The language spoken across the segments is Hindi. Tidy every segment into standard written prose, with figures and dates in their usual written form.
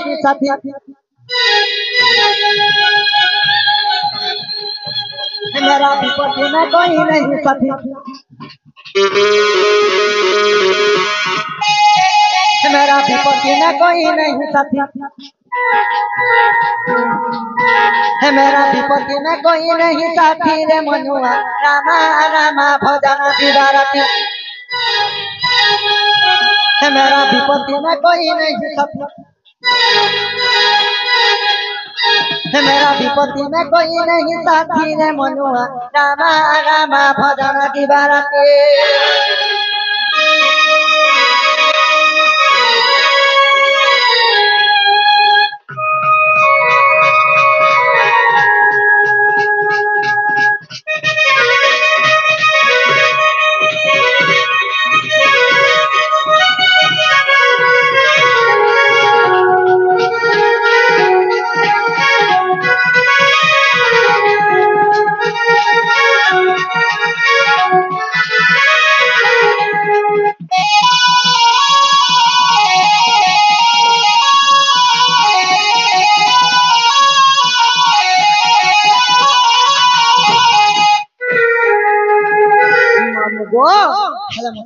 नहीं साथी मेरा विपत्ति में कोई नहीं साथी मेरा विपत्ति में कोई नहीं साथी मेरा विपत्ति में कोई नहीं साथी रे मनुआ रामा रामा भजन दिवारती मेरा विपत्ति में कोई नहीं साथी मेरा विपत्ति में कोई नहीं साथी रे मनुआ रामा रामा भजन दिवारती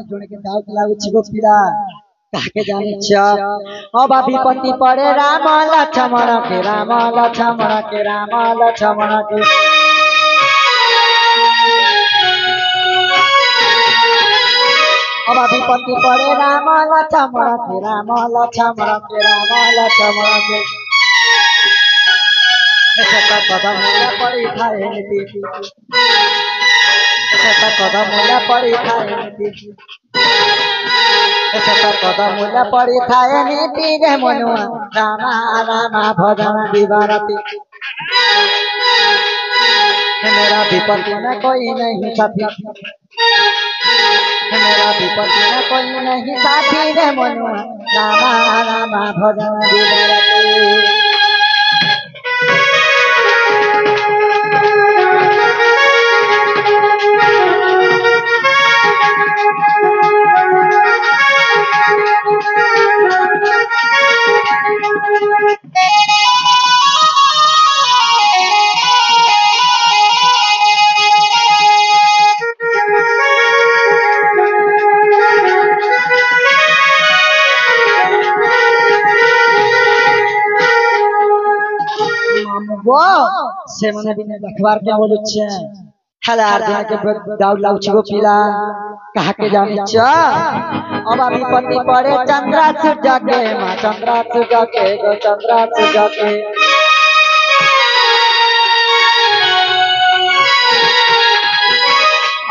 जोड़े के दाव लागू छिगो पिला काके जाने छ अब विपत्ति पड़े राम लक्ष्मण के राम लक्ष्मण के राम लक्ष्मण के अब विपत्ति पड़े राम लक्ष्मण के राम लक्ष्मण के राम लक्ष्मण के ऐसा कदम पड़ी खाए नीति कदम मूल्य पड़ी खाए नीति कदम मूल्य पड़ी खाए नीति रे मनुआ रामा रामा भजन दिवारती मेरा विपत्ति में कोई नहीं साथी मेरा विपत्ति में कोई नहीं साथी रे मनुआ रामा रामा भजन दिवारती वो से मने बिना अखबार क्या बोलु छ हला अर्जुन के दाउ लाउ छिगो पिला कहा के जानि छ अब विपत्ति पड़े चंद्रा सूर्य के मां चंद्रा सूर्य के गो चंद्रा सूर्य के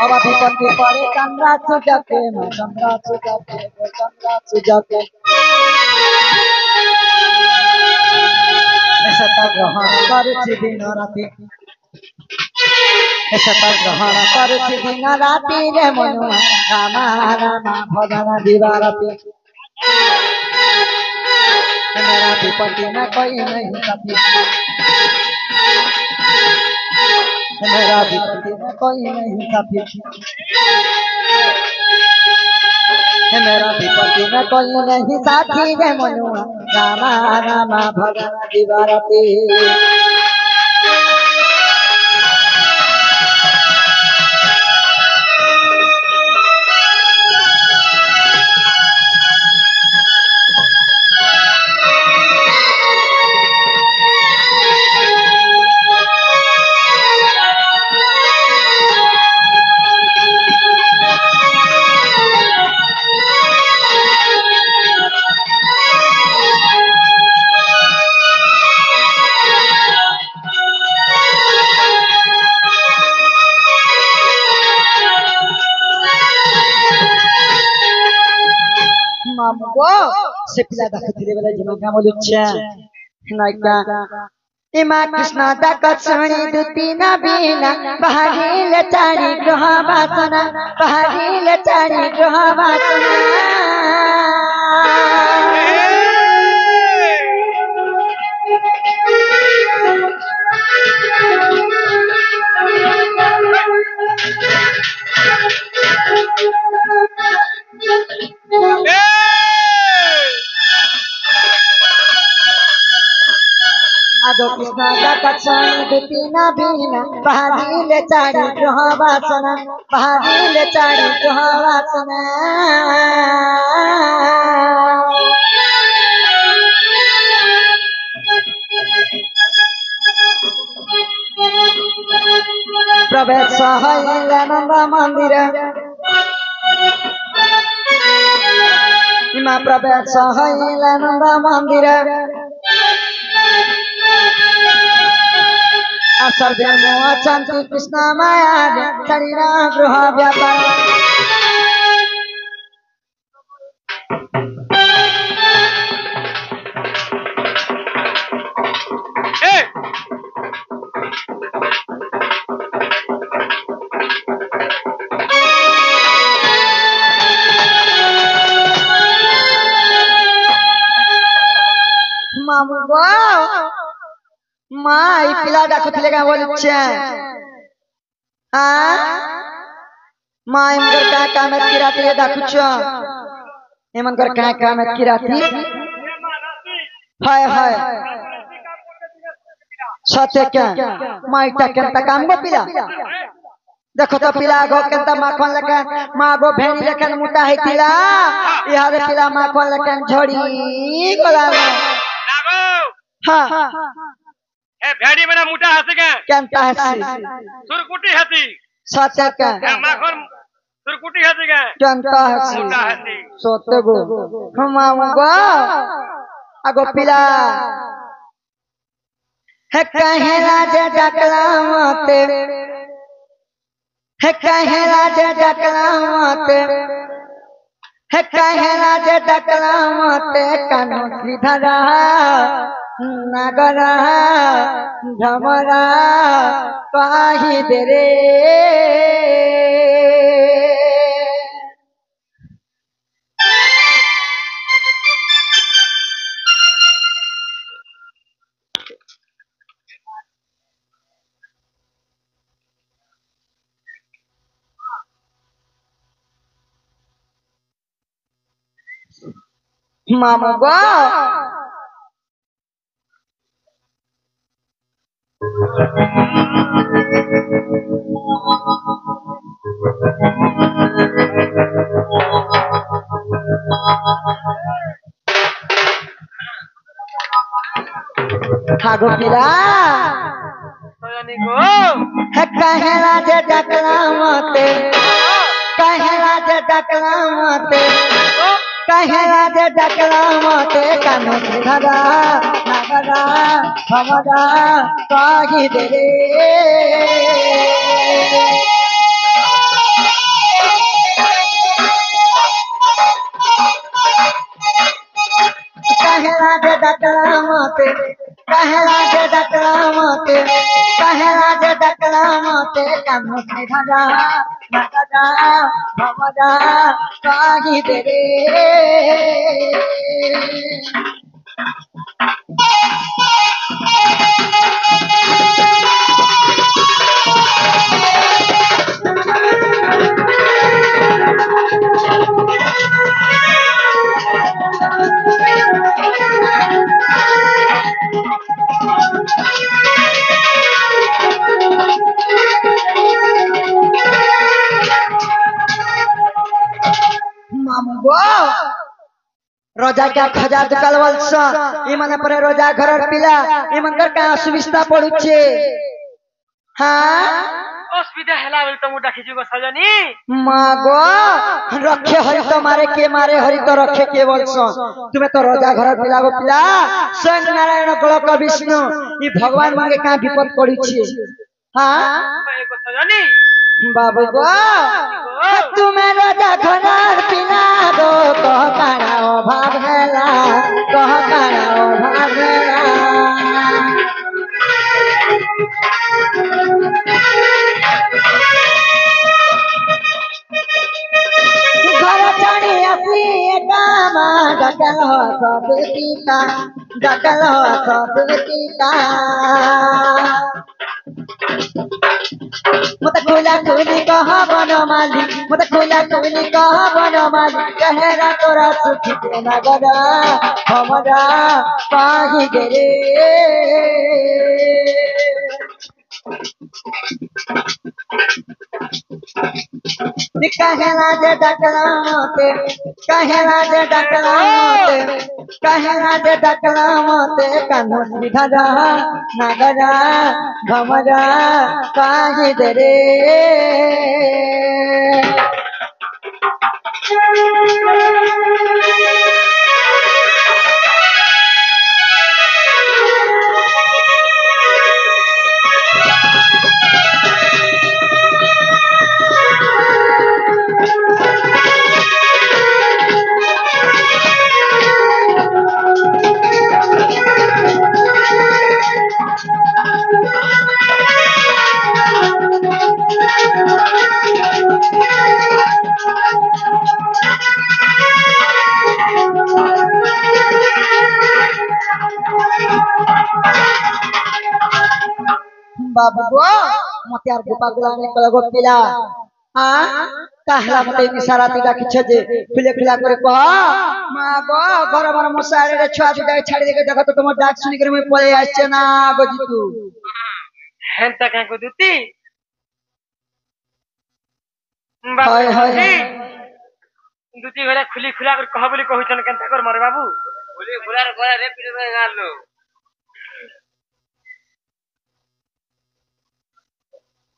अब विपत्ति पड़े चंद्रा सूर्य के मां चंद्रा सूर्य के गो चंद्रा सूर्य के ग्रहण करुछि दिन राति ग्रहण करुछि दिन राति रे मनुआ रामा रामा भजन दिवारती मेरा विपत्ति में कोई नहीं साथी मेरा विपत्ति में कोई नहीं साथी मेरा विपत्ति में कोई नहीं साथी रे मनुआ रामा रामा भजन दिवारती वो से पिला दखतिरे वाला जमा का बोलुच्छा नायका इमा कृष्ण दकछणी दुती नबीना बहागिल चारी ग्रह वासना बहागिल चारी ग्रह वासना आगो कृष्ण दाक्षणी दुती न बीना बहादीले चारी ग्रह वासना बहादीले चारी ग्रह वासना प्रवेश हईले नंद मंदिर इमा प्रवेश हईले नंद मंदिर सर्वे मोचंती कृष्ण माया शरीर गृह व्यापार मामू गो माँ पिला डाकुଥିଲେ का बोलছে माँ इमगर का कामत की राती डाकुछ इमगर का कामत की राती हाय हाय सत्य क्या माँ इटा केंता काम गो पिला देखो तो पिला गो केंता माखन लेकन माँ गो भेड़ी लेकन मुटा है पिला इहारे पिला माखन लेकन झोड़ी गोला हाँ ए भेड़ी में मुटा हसी के केंता हसी सुरकुटी हसी सत्य क्या माखन सुरकुटी हसी के केंता हसी मुटा हसी सत्य गो हम गो आगो पिला है कहे राजे डकला मते है कहे राजे डकला मते है कहे राजे डकला मते कानो सीधरा नगरा झमरा काही दे रे मामू गो हागो पिला है कहेला जे डकला मते कहेला जे डकला मते कहेला जे डकला मते कानो धरा नगरा हमरा काही दे रे कहेला जे डकला मते कहेला जे डकला मते कहेला जे डकला मते कानो धरा नगरा हमरा काही दे रे मामू गो रोजा क्या खजा दुकाल वल्स इमने परे रोजा घर पिला इमंगर का सुविस्ता पडुचे हाँ असुविधा हेला बोल तो मुटा खिचुगो सजनी मागो रखे हरि तो मारे हरि तो रखे के वल्स तुम्हें तो रोजा घर पिला गो पिला स्वयं नारायण गोलक विष्णु ई भगवान मांगे का विपद पडुचे हाँ सजनी बाबू गो तुम्हें रोजा घर पिला दो कह काना भाग हेला कह काना भाग हेला घर चढ़ी असली कामा डकल हो सब पीता डकल हो सब पीता मत खोला खोली कहा बनो माली मत खोला खोली कहा बनो माली कहरा तोरा सुखी के नगरा हमरा पाही दे रे कहला जे डकला मोते कान्हा सीधा नगरा हमरा पाही दे रे बाबू गो मते यार गोपा गुलाने कलगो पिला कहला मते इशारा तिला किछ जे खुले खुला करे कह मा गो घर घर मसारे रे छुआ छुआ छाड़ी देके देखो तो तुम डाक सुनी करे मैं पळे आछे ना गो जीतू हेंता का को दुती हाय हाय दुती घरे खुली खुला कर कह बोली कहउछन केनता कर मारे बाबू खुली खुला रे रे पिटे में गालो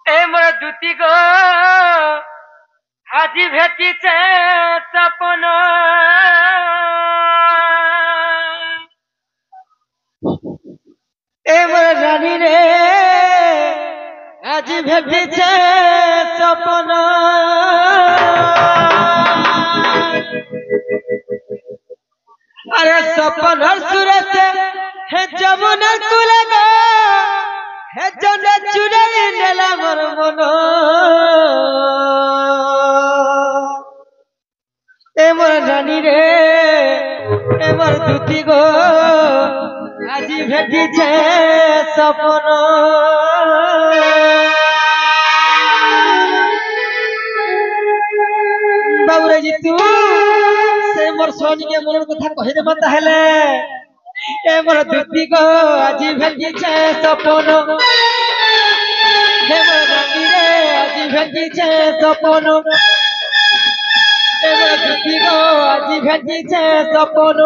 ए मोर दुती गो हाजी भेटी छे सपन ए मोर रानी रे हाजी भेटी छे सपन अरे सपन सूरत है जमुना कुलगा है जने चुराई नेला मोर मनो ए मोर रानी रे ए मोर दुती गो আজি भेटिছে सपन बाबूरे जीतू से मोर सोनी के मन कथा कहि दे मत हेले ए मोर दुती गो আজি भेटिছে सपन हे मोर रानी रे আজি भेटिছে सपन ए मोर दुती गो আজি भेटिছে सपन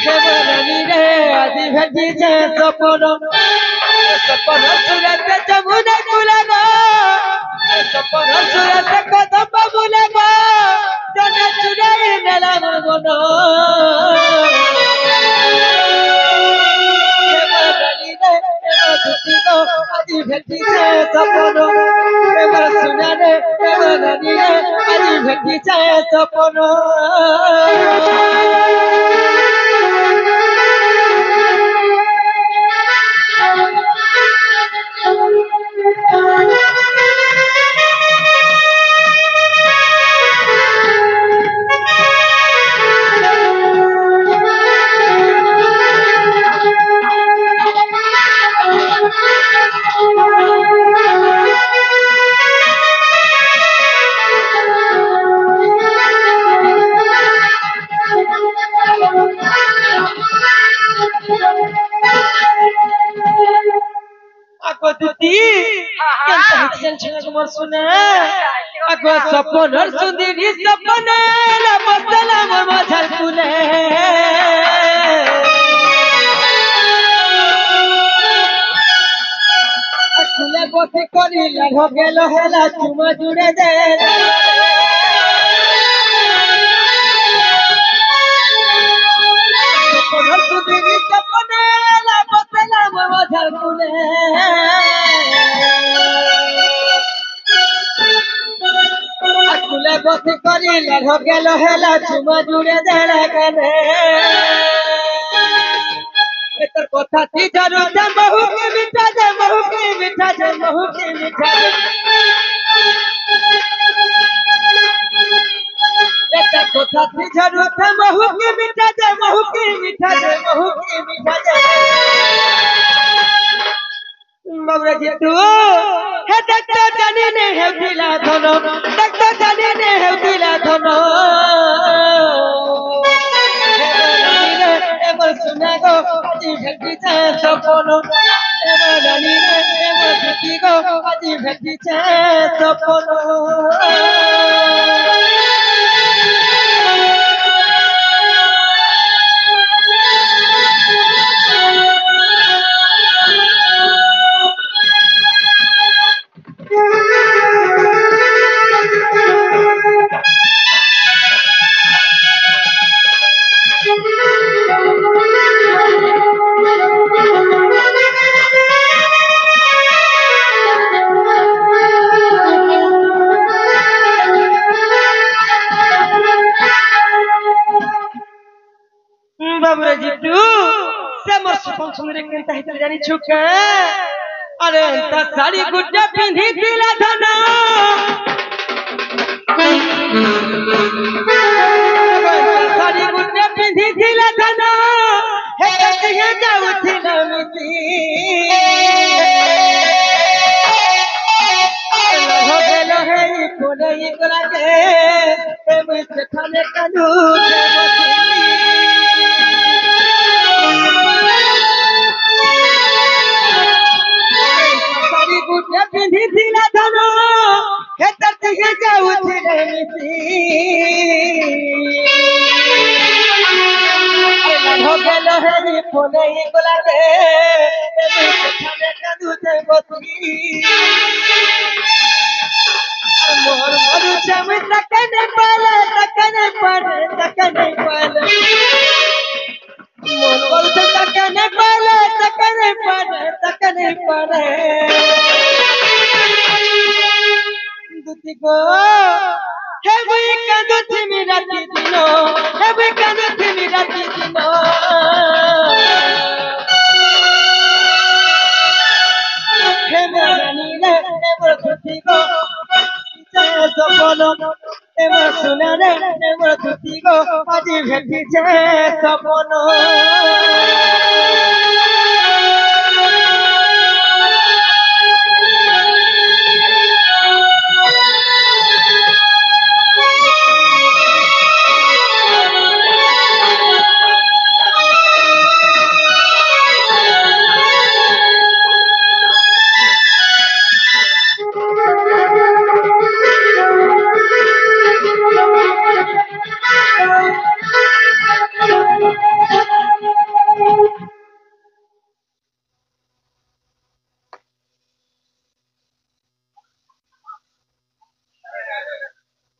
हे मोर रानी रे আজি भेटिছে सपन सपन सूरत जमुना कुलगा सपन सूरत कदम बुलगा जने चुराई नेला मन हे मोर रानी रे दुती गो আজি भेटिছে सपन हे मोर सुना रे हे मोर रानी रे আজি भेटिছে सपन आगो दुती केनता हिचल छना कुमार सुना आगो सपन हर सुंदरी सपन ला बसला मोर मझल कुले अखले गोती करी लहो गेलो होला चुमा जुड़े दे सपन हर सुंदरी सपन ला बसला मोर मझल कुले अखले गोती करी लहो गेलो होला चुमा जुड़े दे कने एतर कथा थी जरू दे महू के मिठा दे महू के मिठा दे महू के मिठा दे एतर कथा थी जरू दे महू के मिठा दे महू के मिठा दे महू के मिठा दे बाबरे जितु हे देखतो जानी ने हेउतिला धन देखतो जानी ने हेउतिला धन एमर सुना गो আজি भेटिছে सपन एमर जानी ने एमर भेटि गो আজি भेटिছে सपन बाबरे जितु से मोर सुपन सुंदरी केनता हितले जानी छुके अरे एंता साड़ी गुड्डा पिंधी दिला धना साड़ी गुड्डा पिंधी दिला धना हे कहिया जाऊ थिला मिती हो गेलो हे कोने इकला के ए मुझे खाने कानू गुड्डा पिंधी दिला धनो हे ततिगे जाऊ थिले मिसी हो गेलो हे फोने इगला के खाने कादू ते बसी मोर मरु चम तकने पाले मोर मरु तकने पाले दुती को हे बुई कांदो थी मेरा दिनो हे बुई कांदो थी मेरा दिनो हे मेरा नीले हे मोर दुती को चाहे सपनो हे मोर सुना रे हे मोर दुती को आज भेटी चाहे सपनो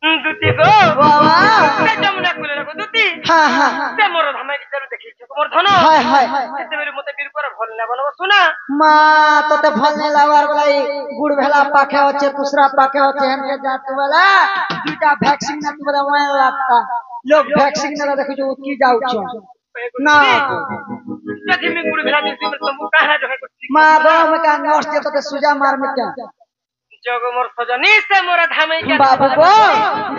दुती को बाबा से जमुना कुले को दुती हां हां से मोर धमाई जरू देखि छ मोर धन हाय हाय एते बेले मते बीर पर भल ना बनबो सुना मा तते भल ने लावार वाला गुड़ भेला पाखे होचे दूसरा पाखे होचे हमके जात वाला दुटा वैक्सीन ना तुमरा वय लागता लोग वैक्सीन ना देखो जो की जाउ छ ना जदी में गुड़ भेला दिस में तुम कहना जो है मा बाबा में का नोस्ट तते सुजा मार में क्या जग मोर सजनी से मोर धामे के बाबू को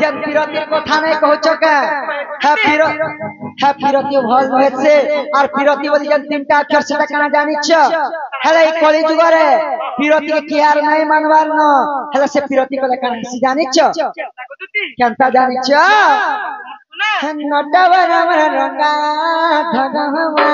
जब पिरती कथा नहीं कहछ के है पिरती भल होय से और पिरती बोली जन तीनटा अक्षर से कना जानि छ हेले कली जुग रे पिरती के कियार नहीं मानवार न हेले से पिरती को कना सी जानि छ केनता जानि छ नडवा हमर रंगा धगवा